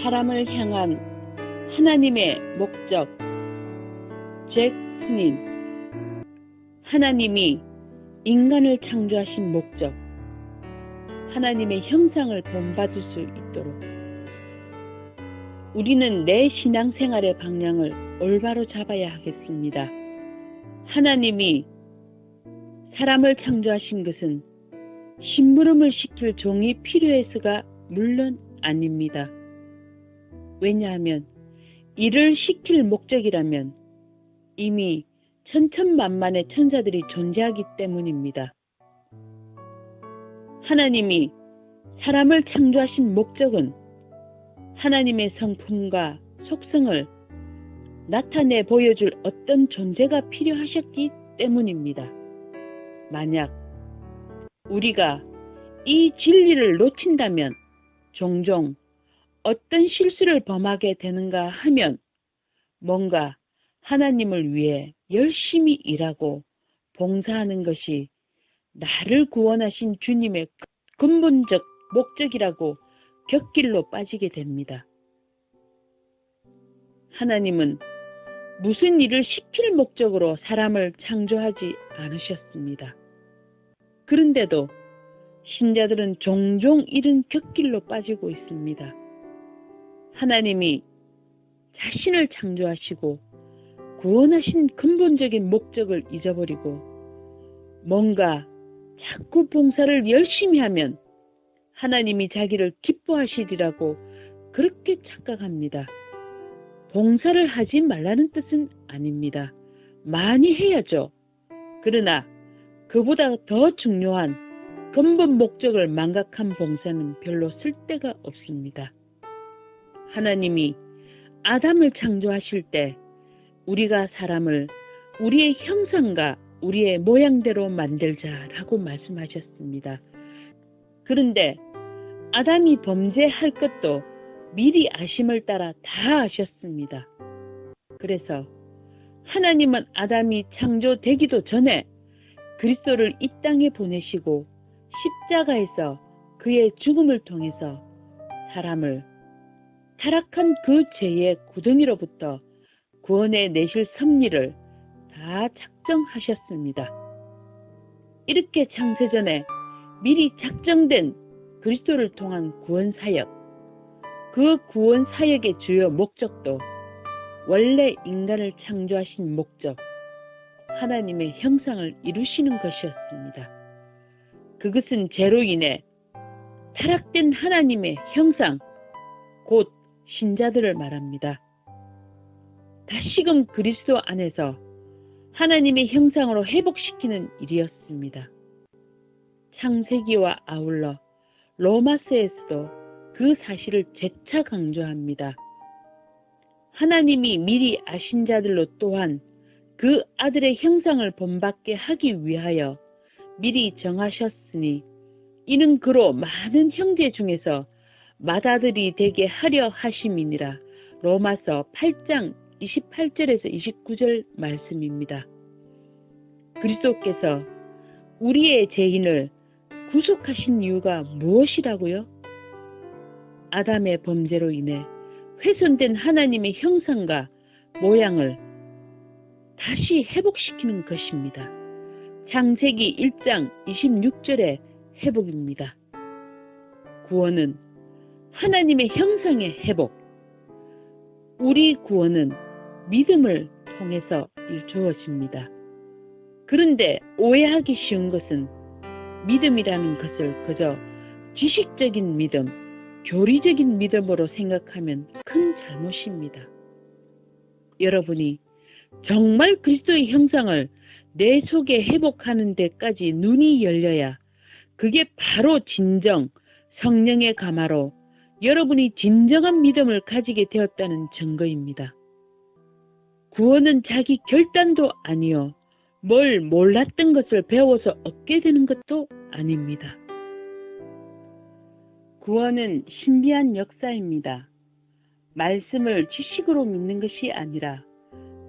사람을 향한 하나님의 목적. 잭 스닌. 하나님이 인간을 창조하신 목적. 하나님의 형상을 본받을 수 있도록. 우리는 내 신앙생활의 방향을 올바로 잡아야 하겠습니다. 하나님이 사람을 창조하신 것은 심부름을 시킬 종이 필요해서가 물론 아닙니다. 왜냐하면 일을 시킬 목적이라면 이미 천천만만의 천사들이 존재하기 때문입니다. 하나님이 사람을 창조하신 목적은 하나님의 성품과 속성을 나타내 보여줄 어떤 존재가 필요하셨기 때문입니다. 만약 우리가 이 진리를 놓친다면 종종 어떤 실수를 범하게 되는가 하면 뭔가 하나님을 위해 열심히 일하고 봉사하는 것이 나를 구원하신 주님의 근본적 목적이라고 곁길로 빠지게 됩니다. 하나님은 무슨 일을 시킬 목적으로 사람을 창조하지 않으셨습니다. 그런데도 신자들은 종종 이런 곁길로 빠지고 있습니다. 하나님이 자신을 창조하시고 구원하신 근본적인 목적을 잊어버리고 뭔가 자꾸 봉사를 열심히 하면 하나님이 자기를 기뻐하시리라고 그렇게 착각합니다. 봉사를 하지 말라는 뜻은 아닙니다. 많이 해야죠. 그러나 그보다 더 중요한 근본 목적을 망각한 봉사는 별로 쓸데가 없습니다. 하나님이 아담을 창조하실 때 우리가 사람을 우리의 형상과 우리의 모양대로 만들자라고 말씀하셨습니다. 그런데 아담이 범죄할 것도 미리 아심을 따라 다 아셨습니다. 그래서 하나님은 아담이 창조되기도 전에 그리스도를 이 땅에 보내시고 십자가에서 그의 죽음을 통해서 사람을 타락한 그 죄의 구덩이로부터 구원해 내실 섭리를 다 작정하셨습니다. 이렇게 창세전에 미리 작정된 그리스도를 통한 구원 사역, 그 구원 사역의 주요 목적도 원래 인간을 창조하신 목적, 하나님의 형상을 이루시는 것이었습니다. 그것은 죄로 인해 타락된 하나님의 형상, 곧 신자들을 말합니다. 다시금 그리스도 안에서 하나님의 형상으로 회복시키는 일이었습니다. 창세기와 아울러 로마서에서도 그 사실을 재차 강조합니다. 하나님이 미리 아신 자들로 또한 그 아들의 형상을 본받게 하기 위하여 미리 정하셨으니 이는 그로 많은 형제 중에서 맏아들이 되게 하려 하심이니라. 로마서 8장 28절에서 29절 말씀입니다. 그리스도께서 우리의 죄인을 구속하신 이유가 무엇이라고요? 아담의 범죄로 인해 훼손된 하나님의 형상과 모양을 다시 회복시키는 것입니다. 창세기 1장 26절의 회복입니다. 구원은 하나님의 형상의 회복. 우리 구원은 믿음을 통해서 이루어집니다. 그런데 오해하기 쉬운 것은 믿음이라는 것을 그저 지식적인 믿음, 교리적인 믿음으로 생각하면 큰 잘못입니다. 여러분이 정말 그리스도의 형상을 내 속에 회복하는 데까지 눈이 열려야 그게 바로 진정 성령의 감화로 여러분이 진정한 믿음을 가지게 되었다는 증거입니다. 구원은 자기 결단도 아니요, 뭘 몰랐던 것을 배워서 얻게 되는 것도 아닙니다. 구원은 신비한 역사입니다. 말씀을 지식으로 믿는 것이 아니라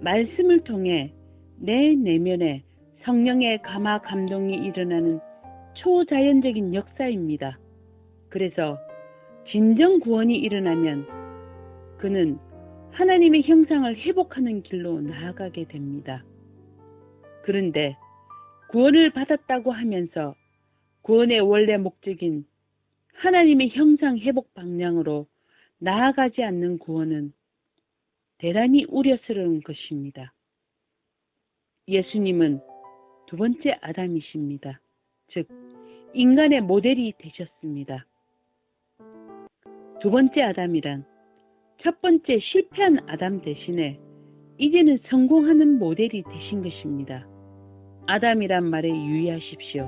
말씀을 통해 내 내면에 성령의 감화 감동이 일어나는 초자연적인 역사입니다. 그래서 진정 구원이 일어나면 그는 하나님의 형상을 회복하는 길로 나아가게 됩니다. 그런데 구원을 받았다고 하면서 구원의 원래 목적인 하나님의 형상 회복 방향으로 나아가지 않는 구원은 대단히 우려스러운 것입니다. 예수님은 두 번째 아담이십니다. 즉, 인간의 모델이 되셨습니다. 두 번째 아담이란 첫 번째 실패한 아담 대신에 이제는 성공하는 모델이 되신 것입니다. 아담이란 말에 유의하십시오.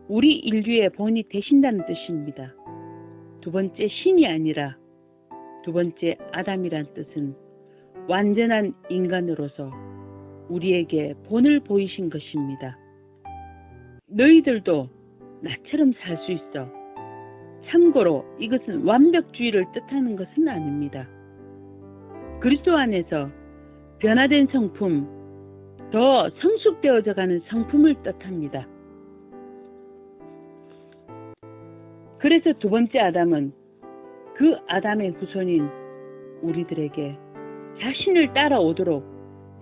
우리 인류의 본이 되신다는 뜻입니다. 두 번째 신이 아니라 두 번째 아담이란 뜻은 완전한 인간으로서 우리에게 본을 보이신 것입니다. 너희들도 나처럼 살 수 있어. 참고로 이것은 완벽주의를 뜻하는 것은 아닙니다. 그리스도 안에서 변화된 성품, 더 성숙되어져 가는 성품을 뜻합니다. 그래서 두 번째 아담은 그 아담의 후손인 우리들에게 자신을 따라오도록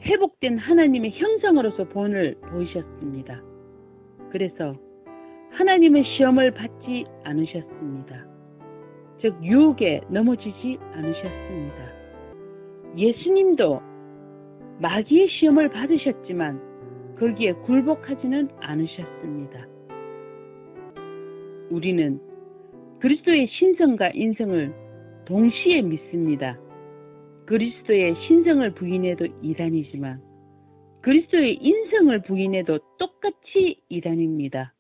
회복된 하나님의 형상으로서 본을 보이셨습니다. 그래서 하나님의 시험을 받지 않으셨습니다. 즉 유혹에 넘어지지 않으셨습니다. 예수님도 마귀의 시험을 받으셨지만 거기에 굴복하지는 않으셨습니다. 우리는 그리스도의 신성과 인성을 동시에 믿습니다. 그리스도의 신성을 부인해도 이단이지만 그리스도의 인성을 부인해도 똑같이 이단입니다.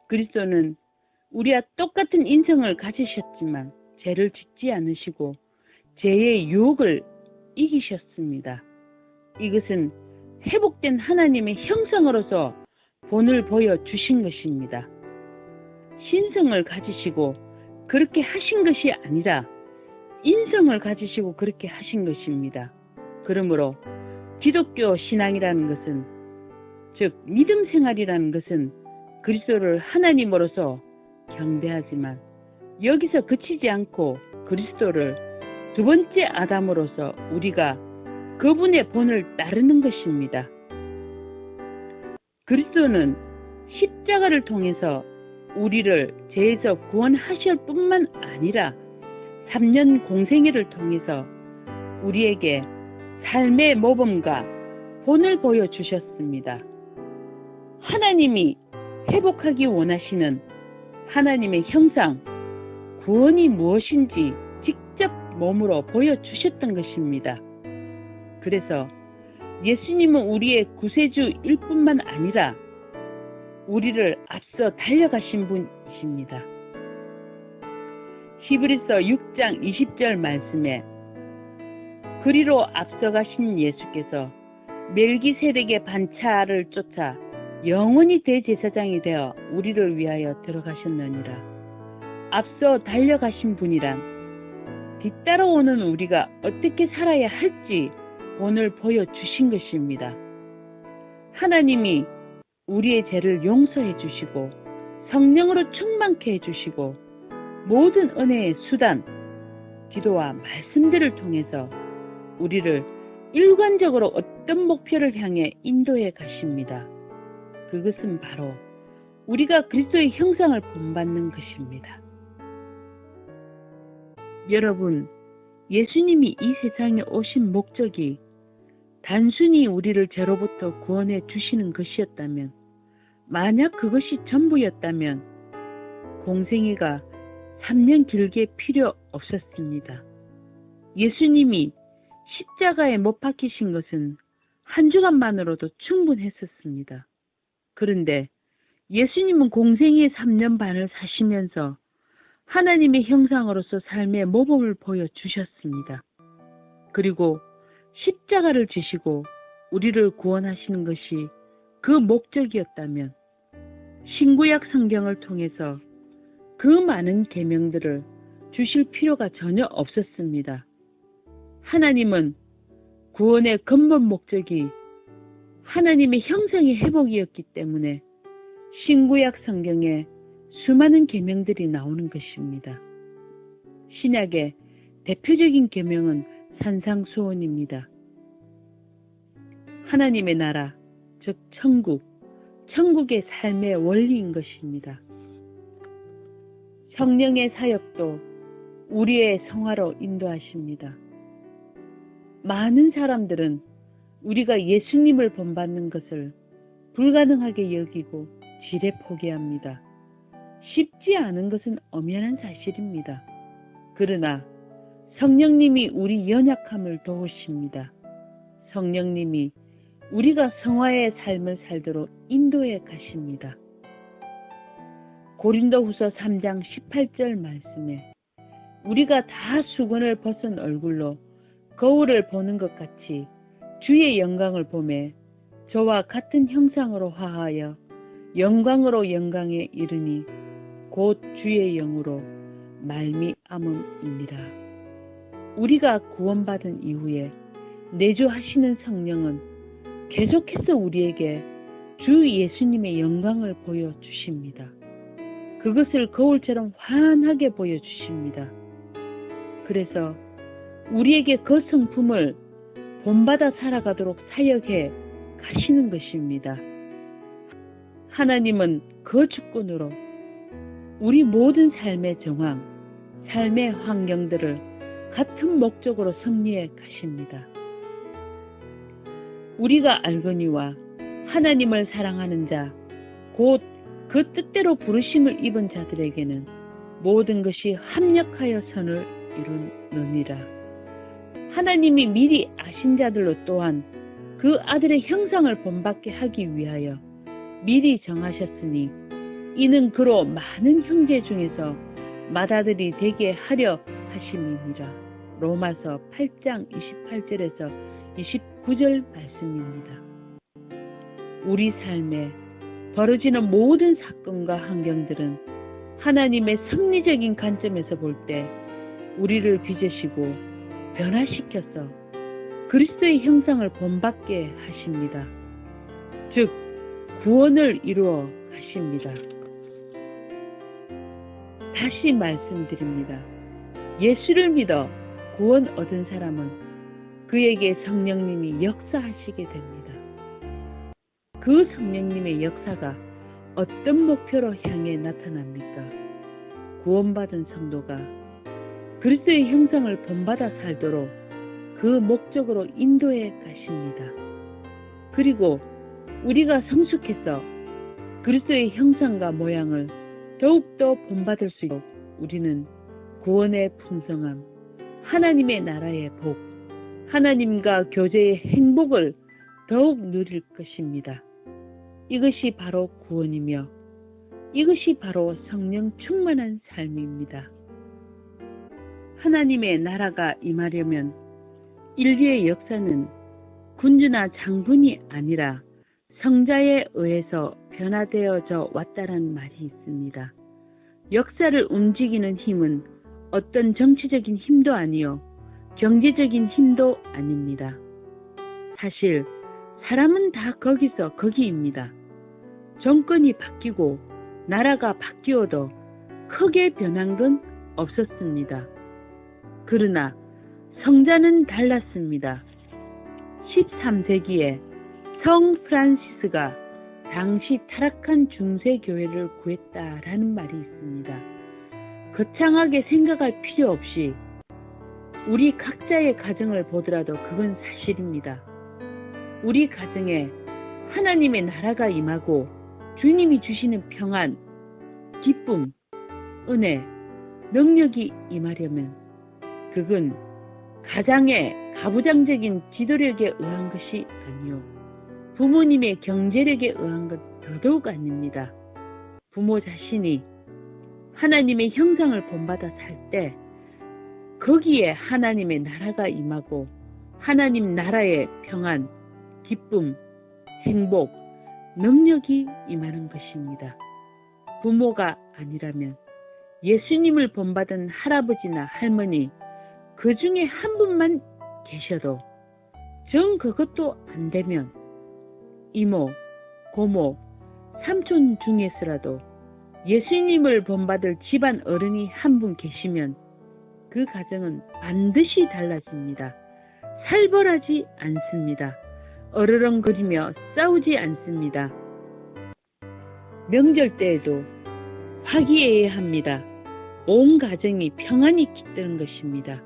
그리스도는 우리와 똑같은 인성을 가지셨지만 죄를 짓지 않으시고 죄의 유혹을 이기셨습니다. 이것은 회복된 하나님의 형상으로서 본을 보여주신 것입니다. 신성을 가지시고 그렇게 하신 것이 아니라 인성을 가지시고 그렇게 하신 것입니다. 그러므로 기독교 신앙이라는 것은, 즉 믿음 생활이라는 것은 그리스도를 하나님으로서 경배하지만 여기서 그치지 않고 그리스도를 두 번째 아담으로서 우리가 그분의 본을 따르는 것입니다. 그리스도는 십자가를 통해서 우리를 죄에서 구원하실 뿐만 아니라 3년 공생애를 통해서 우리에게 삶의 모범과 본을 보여주셨습니다. 하나님이 회복하기 원하시는 하나님의 형상, 구원이 무엇인지 직접 몸으로 보여주셨던 것입니다. 그래서 예수님은 우리의 구세주일 뿐만 아니라 우리를 앞서 달려가신 분이십니다. 히브리서 6장 20절 말씀에 그리로 앞서가신 예수께서 멜기세덱의 반차를 쫓아 영원히 대제사장이 되어 우리를 위하여 들어가셨느니라. 앞서 달려가신 분이란 뒤따라오는 우리가 어떻게 살아야 할지 본을 보여주신 것입니다. 하나님이 우리의 죄를 용서해 주시고 성령으로 충만케 해주시고 모든 은혜의 수단, 기도와 말씀들을 통해서 우리를 일관적으로 어떤 목표를 향해 인도해 가십니다. 그것은 바로 우리가 그리스도의 형상을 본받는 것입니다. 여러분, 예수님이 이 세상에 오신 목적이 단순히 우리를 죄로부터 구원해 주시는 것이었다면, 만약 그것이 전부였다면 공생애가 3년 길게 필요 없었습니다. 예수님이 십자가에 못 박히신 것은 한 주간만으로도 충분했었습니다. 그런데 예수님은 공생애 3년 반을 사시면서 하나님의 형상으로서 삶의 모범을 보여주셨습니다. 그리고 십자가를 지시고 우리를 구원하시는 것이 그 목적이었다면 신구약 성경을 통해서 그 많은 계명들을 주실 필요가 전혀 없었습니다. 하나님은 구원의 근본 목적이 하나님의 형상의 회복이었기 때문에 신구약 성경에 수많은 계명들이 나오는 것입니다. 신약에 대표적인 계명은 산상수훈입니다. 하나님의 나라, 즉 천국의 삶의 원리인 것입니다. 성령의 사역도 우리의 성화로 인도하십니다. 많은 사람들은 우리가 예수님을 본받는 것을 불가능하게 여기고 지레 포기합니다. 쉽지 않은 것은 엄연한 사실입니다. 그러나 성령님이 우리 연약함을 도우십니다. 성령님이 우리가 성화의 삶을 살도록 인도해 가십니다. 고린도후서 3장 18절 말씀에 우리가 다 수건을 벗은 얼굴로 거울을 보는 것 같이 주의 영광을 보매 저와 같은 형상으로 화하여 영광으로 영광에 이르니 곧 주의 영으로 말미암음이니라. 우리가 구원받은 이후에 내주하시는 성령은 계속해서 우리에게 주 예수님의 영광을 보여주십니다. 그것을 거울처럼 환하게 보여주십니다. 그래서 우리에게 그 성품을 본받아 살아가도록 사역해 가시는 것입니다. 하나님은 그 주권으로 우리 모든 삶의 정황, 삶의 환경들을 같은 목적으로 섭리해 가십니다. 우리가 알거니와 하나님을 사랑하는 자, 곧 그 뜻대로 부르심을 입은 자들에게는 모든 것이 합력하여 선을 이루느니라. 하나님이 미리 아신 자들로 또한 그 아들의 형상을 본받게 하기 위하여 미리 정하셨으니 이는 그로 많은 형제 중에서 맏아들이 되게 하려 하심이니라. 로마서 8장 28절에서 29절 말씀입니다. 우리 삶에 벌어지는 모든 사건과 환경들은 하나님의 섭리적인 관점에서 볼 때 우리를 빚으시고 변화시켜서 그리스도의 형상을 본받게 하십니다. 즉 구원을 이루어 가십니다. 다시 말씀드립니다. 예수를 믿어 구원 얻은 사람은 그에게 성령님이 역사하시게 됩니다. 그 성령님의 역사가 어떤 목표로 향해 나타납니까? 구원받은 성도가 그리스도의 형상을 본받아 살도록 그 목적으로 인도해 가십니다. 그리고 우리가 성숙해서 그리스도의 형상과 모양을 더욱더 본받을 수 있도록 우리는 구원의 풍성함, 하나님의 나라의 복, 하나님과 교제의 행복을 더욱 누릴 것입니다. 이것이 바로 구원이며 이것이 바로 성령 충만한 삶입니다. 하나님의 나라가 임하려면 인류의 역사는 군주나 장군이 아니라 성자에 의해서 변화되어져 왔다는 말이 있습니다. 역사를 움직이는 힘은 어떤 정치적인 힘도 아니요 경제적인 힘도 아닙니다. 사실 사람은 다 거기서 거기입니다. 정권이 바뀌고 나라가 바뀌어도 크게 변한 건 없었습니다. 그러나 성자는 달랐습니다. 13세기에 성 프란시스가 당시 타락한 중세교회를 구했다라는 말이 있습니다. 거창하게 생각할 필요 없이 우리 각자의 가정을 보더라도 그건 사실입니다. 우리 가정에 하나님의 나라가 임하고 주님이 주시는 평안, 기쁨, 은혜, 능력이 임하려면 그건 가장의 가부장적인 지도력에 의한 것이 아니요 부모님의 경제력에 의한 것 더더욱 아닙니다. 부모 자신이 하나님의 형상을 본받아 살 때 거기에 하나님의 나라가 임하고 하나님 나라의 평안, 기쁨, 행복, 능력이 임하는 것입니다. 부모가 아니라면 예수님을 본받은 할아버지나 할머니 그 중에 한 분만 계셔도 정 그것도 안 되면 이모, 고모, 삼촌 중에서라도 예수님을 본받을 집안 어른이 한 분 계시면 그 가정은 반드시 달라집니다. 살벌하지 않습니다. 어르렁거리며 싸우지 않습니다. 명절 때에도 화기애애합니다. 온 가정이 평안히 깃드는 것입니다.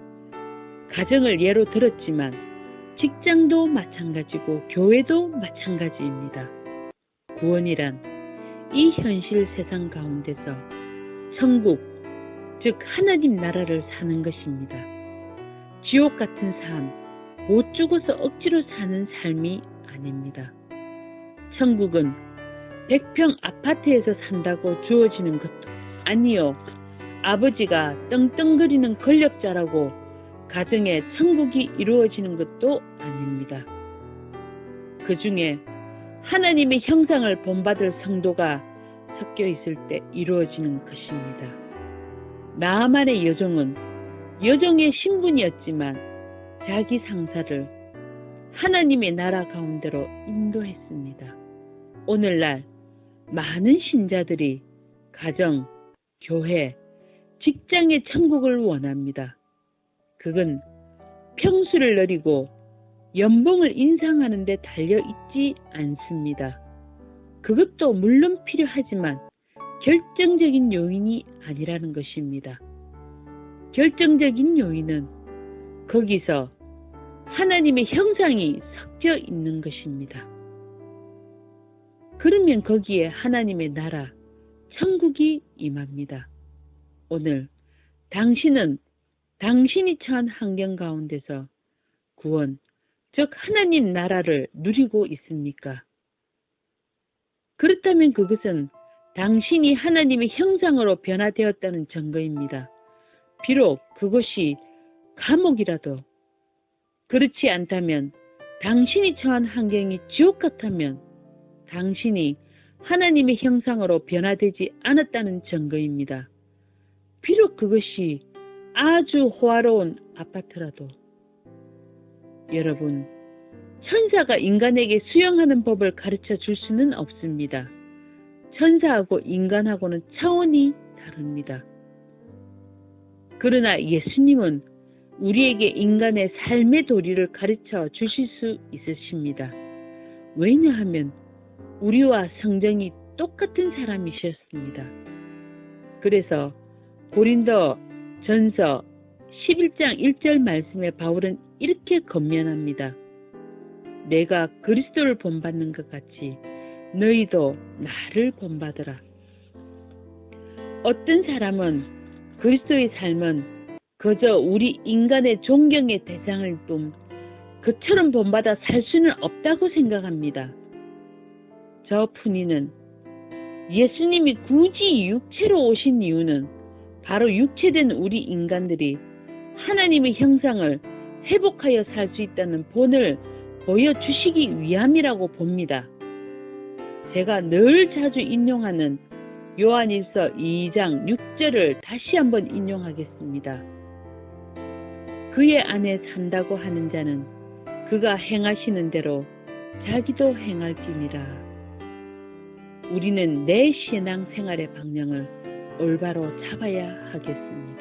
가정을 예로 들었지만 직장도 마찬가지고 교회도 마찬가지입니다. 구원이란 이 현실 세상 가운데서 천국, 즉 하나님 나라를 사는 것입니다. 지옥 같은 삶, 못 죽어서 억지로 사는 삶이 아닙니다. 천국은 100평 아파트에서 산다고 주어지는 것도 아니요. 아버지가 떵떵거리는 권력자라고 가정에 천국이 이루어지는 것도 아닙니다. 그 중에 하나님의 형상을 본받을 성도가 섞여 있을 때 이루어지는 것입니다. 나아만의 여종은 여종의 신분이었지만 자기 상사를 하나님의 나라 가운데로 인도했습니다. 오늘날 많은 신자들이 가정, 교회, 직장의 천국을 원합니다. 그건 평수를 누리고 연봉을 인상하는 데 달려있지 않습니다. 그것도 물론 필요하지만 결정적인 요인이 아니라는 것입니다. 결정적인 요인은 거기서 하나님의 형상이 섞여 있는 것입니다. 그러면 거기에 하나님의 나라, 천국이 임합니다. 오늘 당신은 당신이 처한 환경 가운데서 구원, 즉 하나님 나라를 누리고 있습니까? 그렇다면 그것은 당신이 하나님의 형상으로 변화되었다는 증거입니다. 비록 그것이 감옥이라도, 그렇지 않다면 당신이 처한 환경이 지옥 같다면 당신이 하나님의 형상으로 변화되지 않았다는 증거입니다. 비록 그것이 아주 호화로운 아파트라도. 여러분, 천사가 인간에게 수영하는 법을 가르쳐 줄 수는 없습니다. 천사하고 인간하고는 차원이 다릅니다. 그러나 예수님은 우리에게 인간의 삶의 도리를 가르쳐 주실 수 있으십니다. 왜냐하면 우리와 성정이 똑같은 사람이셨습니다. 그래서 고린도 전서 11장 1절 말씀에 바울은 이렇게 권면합니다. 내가 그리스도를 본받는 것 같이 너희도 나를 본받으라. 어떤 사람은 그리스도의 삶은 그저 우리 인간의 존경의 대상일 뿐 그처럼 본받아 살 수는 없다고 생각합니다. 저 fun이는 예수님이 굳이 육체로 오신 이유는 바로 육체된 우리 인간들이 하나님의 형상을 회복하여 살 수 있다는 본을 보여주시기 위함이라고 봅니다. 제가 늘 자주 인용하는 요한일서 2장 6절을 다시 한번 인용하겠습니다. 그의 안에 산다고 하는 자는 그가 행하시는 대로 자기도 행할지니라. 우리는 내 신앙 생활의 방향을 올바로 잡아야 하겠습니다.